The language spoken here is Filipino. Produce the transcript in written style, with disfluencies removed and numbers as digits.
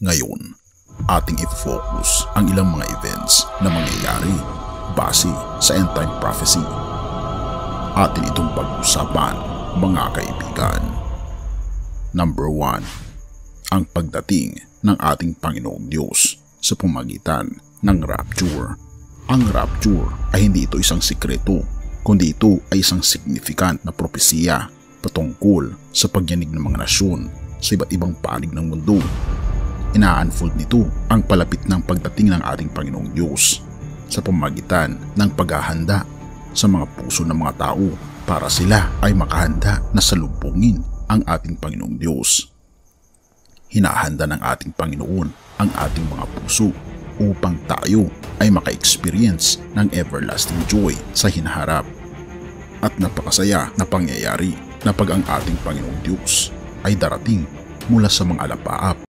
Ngayon, ating i-focus ang ilang mga events na mangyayari base sa end time prophecy. Atin itong pag-usapan, mga kaibigan. Number 1. Ang pagdating ng ating Panginoong Diyos sa pamamagitan ng rapture. Ang rapture ay hindi ito isang sikreto, kundi ito ay isang significant na propesiya patungkol sa pagyanig ng mga nasyon sa iba't ibang panig ng mundo. Ina-unfold nito ang palapit ng pagdating ng ating Panginoong Diyos sa pamamagitan ng paghahanda sa mga puso ng mga tao para sila ay makahanda na salubungin ang ating Panginoong Diyos. Hinahanda ng ating Panginoon ang ating mga puso upang tayo ay maka-experience ng everlasting joy sa hinaharap. At napakasaya na pangyayari na pag ang ating Panginoong Diyos ay darating mula sa mga alapaap